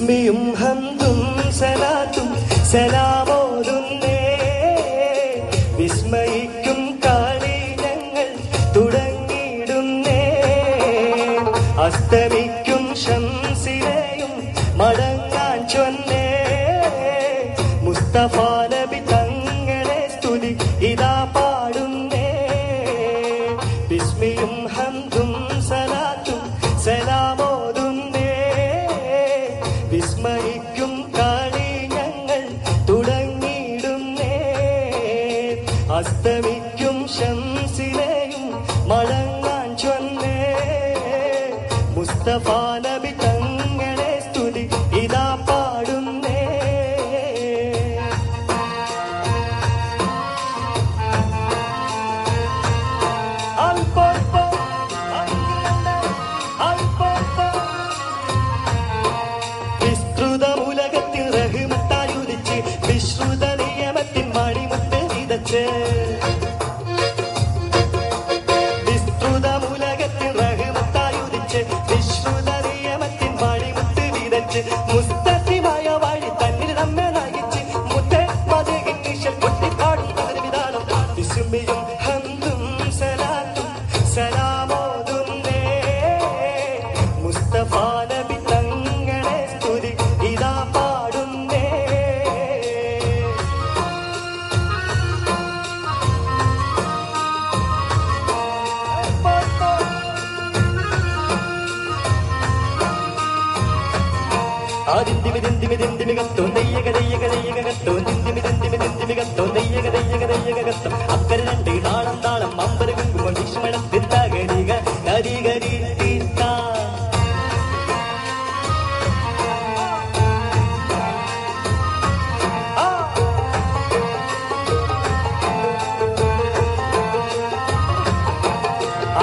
ബിസ്മിയും ഹംദും സലാത്തും സലാമോതുന്നേ വിസ്മയിക്കും കളി ഞങ്ങൾ തുടങ്ങിയിടുന്നേ അസ്തമിക്കും ശംസിനെയും മടങ്ങാൻ ചൊന്നേ മുസ്തഫ നബി തങ്ങളെ സ്തുതി ഇതാ പാടുന്നേ ബിസ്മിയും ഹംദും സലാത്തും സലാമോതുന്നേ വിസ്മയിക്കും കളി ഞങ്ങൾ തുടങ്ങിയിടുന്നേ അസ്തമിക്കും ശംസിനെയും മടങ്ങാൻ ചൊന്നേ മുസ്തഫ നബി തങ്ങളെ സ്തുതി ഇതാ പാടുന്നേ വിസ്തൃതമുലകത്തിൽ റഹ്മത്തായുദിച്ച് വിശ്രുത നിയമത്തിൻ മണിമുത്ത് വിതച്ച് വിസ്തൃതമുലകത്തിൽ റഹ്മത്തായുദിച്ച് വിശ്രുത നിയമത്തിൻ മണിമുത്ത് വിതച്ച് മുസ്തഖിമായ വഴി തന്നിൽ നമ്മെ നയിച്ച് മുത്തേ മദീഹിൻ നിശൽ കൊട്ടിപ്പാടുന്നതിന് വിധാനം ബിസ്മിയും ഹംദും സലാത്തും സലാമോതുന്നേ മുസ്തഫ നബി തങ്ങളെ സ്തുതി ഇതാ പാടുന്നേ അക്കര രണ്ട് താളം താളം അമ്പര കുങ്കുമം വിഷ്മണം തിരുത്താകരിക കരികരി തീർത്ത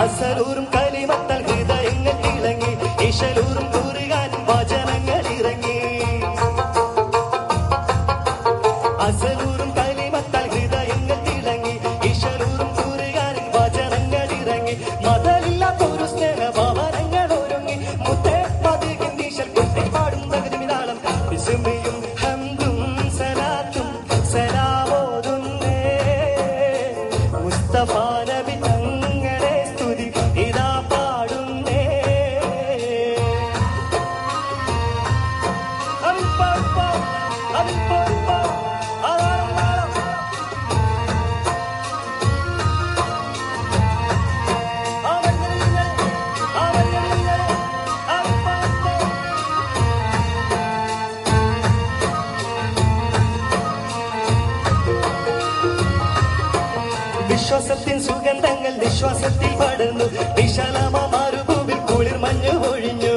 അസലൂറും കലിമത്തൽ ഹൃദയങ്ങൾ തിളങ്ങി ഇശലൂറും കൂറുകാൻ വചനങ്ങൾ ഇറങ്ങി അസലൂറും കലിമത്തൽ ഹൃദയങ്ങൾ തിളങ്ങി ഇശലൂറും കൂറുകാൻ വചനങ്ങൾ ഇറങ്ങി മതലില്ലാത്തൊരു സ്നേഹഭവനങ്ങൾ ഒരുങ്ങി മുത്തേ മദീഹിൻ നിശൽ കൊട്ടിപ്പാടും തകതിമിതാളം ബിസ്മിയും ഹംദും സലാത്തും സലാമോതുന്നേ മുസ്തഫ നബി തങ്ങളെ സ്തുതി ഇതാ പാടുന്നേ വിശ്വാസത്തിൻ സുഗന്ധങ്ങൾ വിശ്വാസത്തിൽ പടർന്നു വിശാലമാരുഭൂവിൽ കുളിർ മഞ്ഞു ഒഴിഞ്ഞു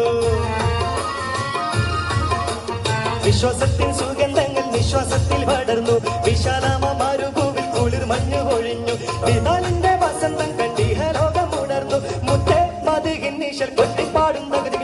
വിശ്വാസത്തിൻ സുഗന്ധങ്ങൾ വിശ്വാസത്തിൽ പടർന്നു വിശാലമാരുഭൂവിൽ കുളിർ മഞ്ഞു ഒഴിഞ്ഞു വിതാലിന്റെ വസന്തം കണ്ടിഹ ലോകം ഉണർന്നു മുത്തേ മദീഹിൻ നിശൽ കൊട്ടിപ്പാടും തകതി